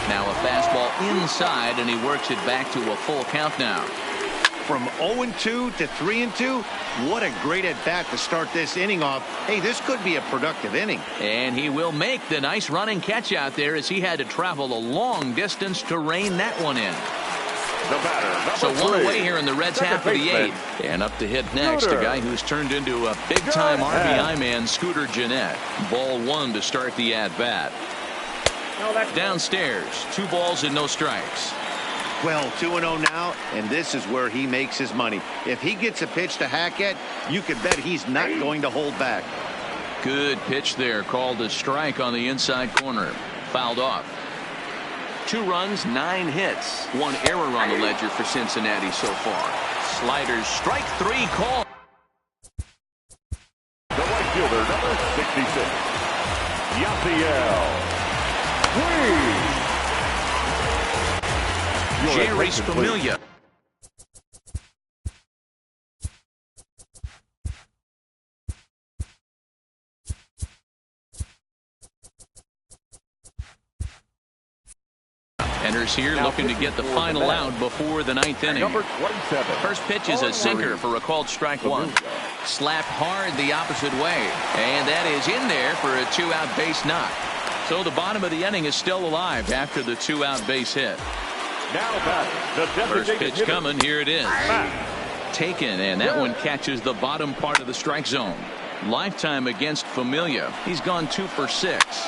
Now a fastball inside, and he works it back to a full count now. From 0-2 to 3-2, what a great at-bat to start this inning off. Hey, this could be a productive inning. And he will make the nice running catch out there as he had to travel a long distance to rein that one in. The batter, so number one 3. away here in the Reds' half of the 8th. And up to hit next, a guy who's turned into a big-time RBI man, Scooter Gennett. Ball one to start the at-bat. Downstairs, 2 balls and no strikes. Well, 2-0 now, and this is where he makes his money. If he gets a pitch to hack at, you can bet he's not going to hold back. Good pitch there, called a strike on the inside corner. Fouled off. 2 runs, 9 hits. 1 error on the ledger for Cincinnati so far. Sliders, strike 3 call. The right fielder, number 66, Yasiel Puig. Jerry's Familia. Enters here looking to get the final out before the 9th inning. Number 27. First pitch is a sinker for a called strike 1. Slapped hard the opposite way. And that is in there for a 2-out base knock. So the bottom of the inning is still alive after the 2-out base hit. Now back, the first pitch hitter. coming. Here it is. Taken, and that one catches the bottom part of the strike zone. Lifetime against Familia. He's gone 2 for 6.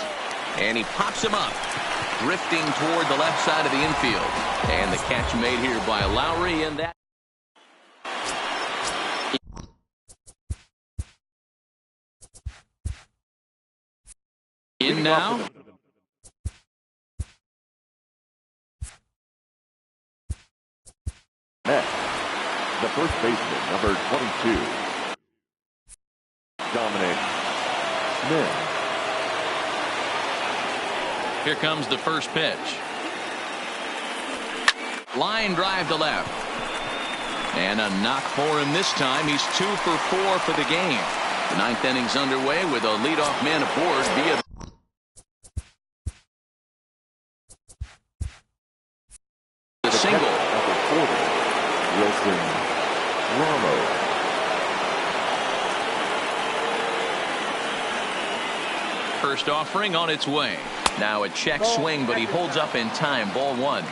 And he pops him up, drifting toward the left side of the infield. And the catch made here by Lowry, and that. In now. Next, the first baseman, number 22, Dominic Smith. Here comes the first pitch. Line drive to left. And a knock for him this time. He's 2 for 4 for the game. The 9th inning's underway with a leadoff man aboard via the single. Wilson Ramos. First offering on its way. Now a check swing, but he holds up in time. Ball 1.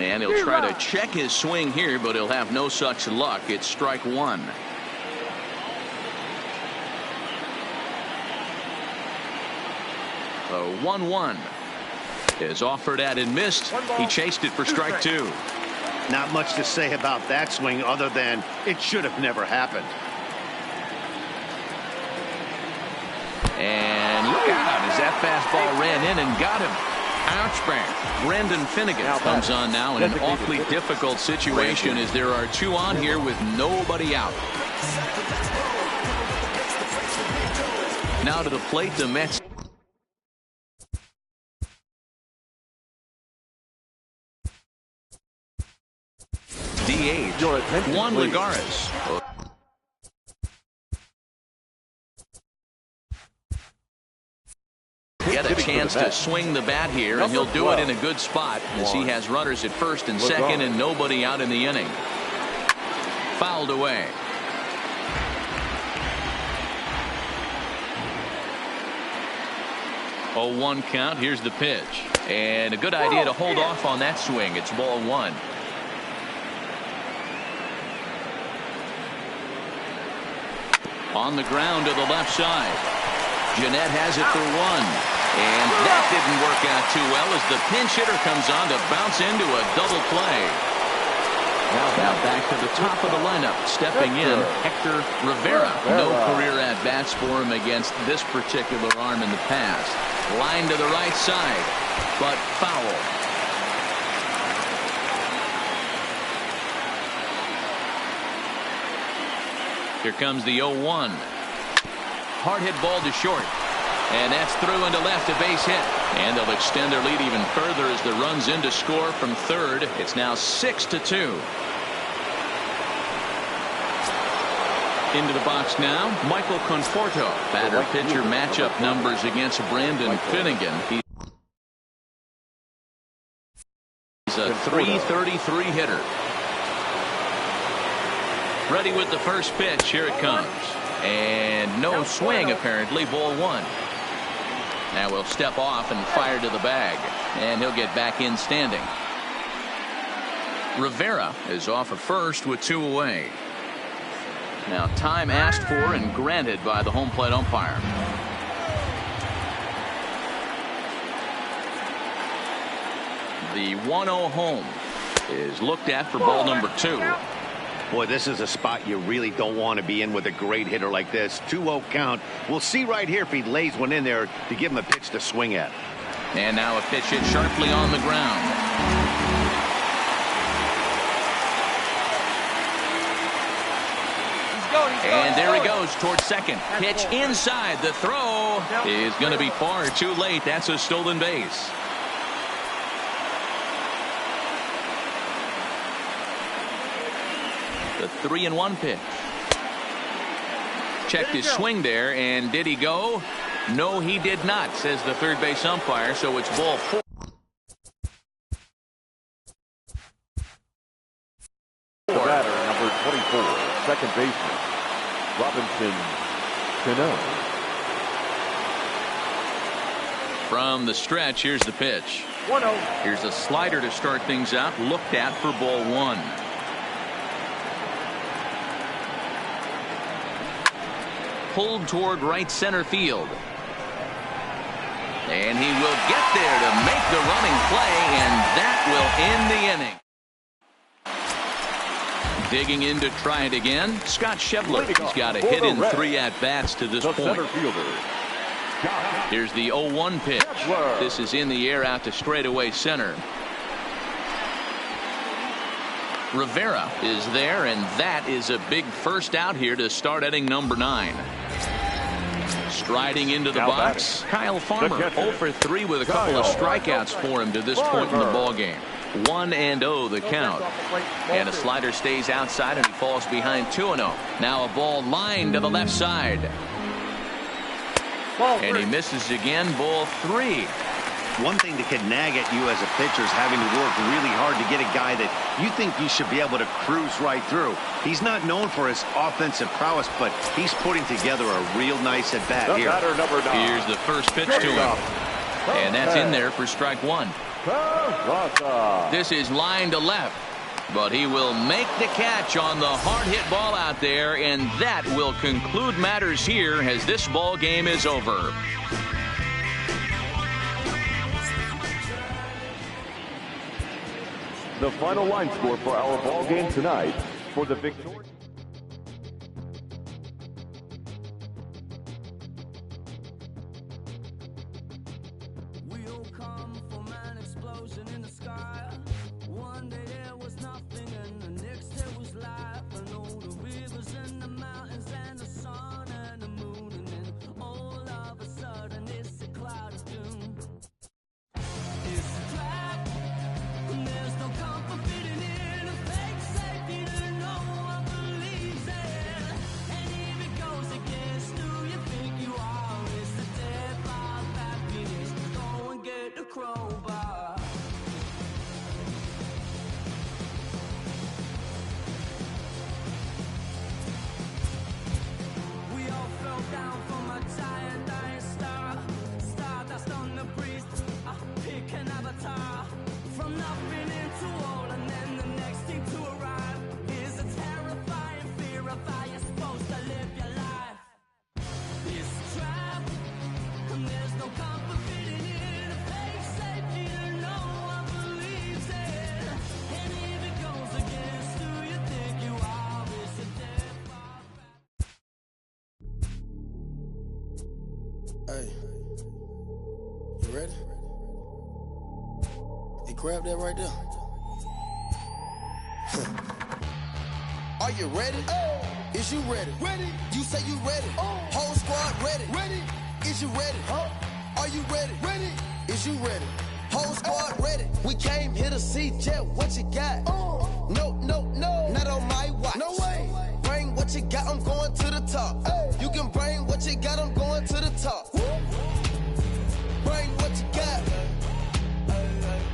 And he'll try to check his swing here, but he'll have no such luck. It's strike 1. The 1-1 is offered at and missed. He chased it for strike 2. Not much to say about that swing other than it should have never happened. And look out as that fastball ran in and got him. Ouchback. Brendan Finnegan comes on now in an awfully difficult situation as there are 2 on here with nobody out. Now to the plate, the Mets. DH, Juan Lagares. get a chance to swing the bat here, and he'll do it in a good spot as he has runners at first and second and nobody out in the inning. Fouled away. Oh, 1 count. Here's the pitch. And a good idea to hold off on that swing. It's ball 1. On the ground to the left side. Jeanette has it for 1. And that didn't work out too well as the pinch hitter comes on to bounce into a double play. Now back to the top of the lineup. Stepping in, Hector Rivera. No career at-bats for him against this particular arm in the past. Line to the right side, but foul. Here comes the 0-1. Hard hit ball to short. And that's through into left, a base hit. And they'll extend their lead even further as the run's in to score from third. It's now 6-2. Into the box now, Michael Conforto. Batter-pitcher matchup numbers against Brandon Finnegan. He's a .333 hitter. Ready with the first pitch. Here it comes. And no swing, apparently. Ball 1. Now we'll step off and fire to the bag. And he'll get back in standing. Rivera is off at first with 2 away. Now time asked for and granted by the home plate umpire. The 1-0 home is looked at for ball number 2. Boy, this is a spot you really don't want to be in with a great hitter like this. 2-0 count. We'll see right here if he lays one in there to give him a pitch to swing at. And now a pitch hit sharply on the ground. And there he goes towards second. Pitch inside. The throw is going to be far too late. That's a stolen base. The 3-1 pitch. Checked his swing there, and did he go? No, he did not, says the third base umpire, so it's ball 4. The batter, number 24, second baseman, Robinson Cano. From the stretch, here's the pitch. 1-0. Here's a slider to start things out, looked at for ball 1. Pulled toward right center field. And he will get there to make the running play, and that will end the inning. Digging in to try it again, Scott Schebler. He's got a hit in 3 at-bats to this point. Here's the 0-1 pitch. This is in the air out to straightaway center. Rivera is there, and that is a big first out here to start inning number 9. Striding into the box, Kyle Farmer, 0 for 3 with a couple of strikeouts for him to this point in the ballgame. 1-0 the count. And a slider stays outside, and he falls behind 2-0. Now a ball lined to the left side. And he misses again, ball 3. One thing that could nag at you as a pitcher is having to work really hard to get a guy that you think you should be able to cruise right through. He's not known for his offensive prowess, but he's putting together a real nice at-bat here. Here's the first pitch to him. And that's in there for strike 1. This is line to left. But he will make the catch on the hard hit ball out there, and that will conclude matters here as this ball game is over. The final line score for our ball game tonight for the victory. We'll come from an explosion in the sky. One day there was nothing, and the next there was life. And all the rivers and the mountains and the sun and the moon, and then all of a sudden it's a cloud of doom. It's a trap, and there's no comfort fitting in a fake safety to no one believes. Hey, you ready? Hey, grab that right there. Are you ready? Is you ready? Ready. You say you ready. Whole squad ready. Ready. Is you ready? Are you ready? Ready. Is you ready? Whole squad ready. We came here to see Jet. What you got? No, no, no. Not on my watch. No way. Bring what you got. I'm going to the top. You can bring what you got. I'm going to the top. Bring what you got.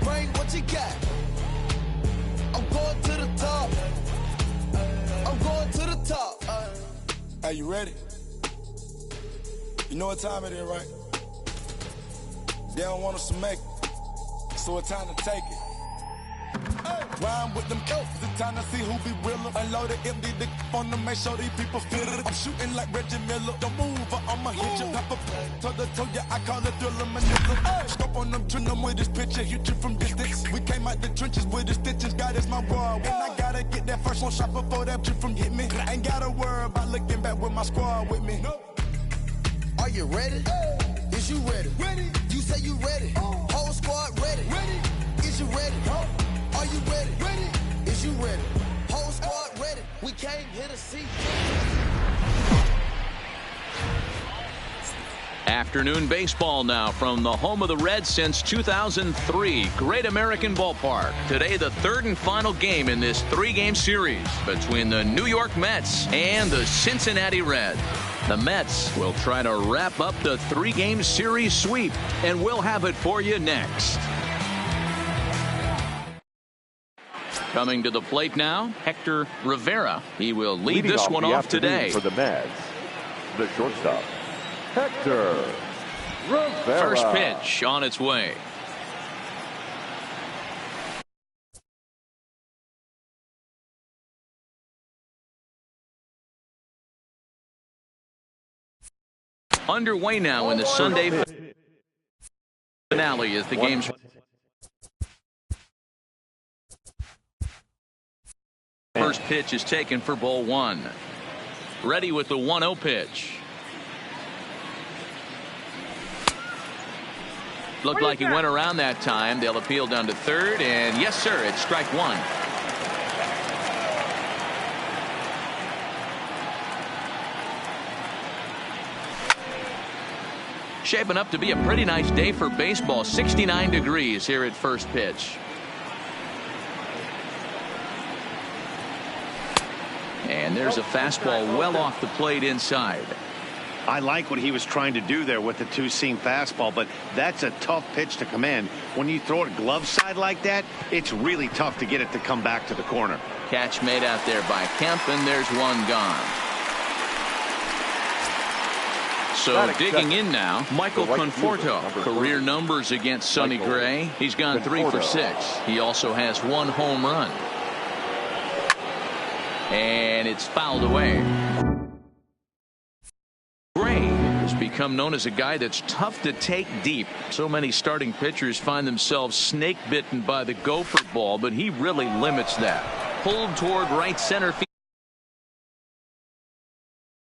Bring what you got. I'm going to the top. I'm going to the top. Are you ready? You know what time it is, right? They don't want us to make it, so it's time to take it. Rhyme with them kills, it's time to see who be realer. Unload it, empty the on them, make sure these people feel it. I'm shooting like Reggie Miller. Don't move or I'ma hit you. Pepper, toe to toe, yeah, I call it thriller manila. Scope on them, trim them with this picture, hit you from distance. We came out the trenches with the stitches, God is my world. When I gotta get that first one shot before that trip from hit me. Ain't gotta worry about looking back with my squad with me. Are you ready? Is you ready? Ready. You say you ready. Whole squad ready. Ready. Is you ready? Are you ready? Ready. Is you ready? Whole squad ready. We came here to see. Afternoon baseball now from the home of the Reds since 2003, Great American Ballpark. Today, the third and final game in this three-game series between the New York Mets and the Cincinnati Reds. The Mets will try to wrap up the three-game series sweep, and we'll have it for you next. Coming to the plate now, Hector Rivera. He will lead this one off today. For the Mets, the shortstop, Hector Rivera. First pitch on its way. Underway now in the Sunday finale as the game's first pitch is taken for ball one. Ready with the 1-0 pitch. Looked like he went around that time. They'll appeal down to third, and yes, sir, it's strike one. Shaping up to be a pretty nice day for baseball. 69 degrees here at first pitch. And there's a fastball well off the plate inside. I like what he was trying to do there with the two-seam fastball, but that's a tough pitch to come in. When you throw it glove side like that, it's really tough to get it to come back to the corner. Catch made out there by Kemp, and there's one gone. So digging in now, Michael Conforto. Career numbers against Sonny Gray. He's gone 3 for 6. He also has 1 home run. And it's fouled away. Gray has become known as a guy that's tough to take deep. So many starting pitchers find themselves snake bitten by the gopher ball, but he really limits that. Pulled toward right center field.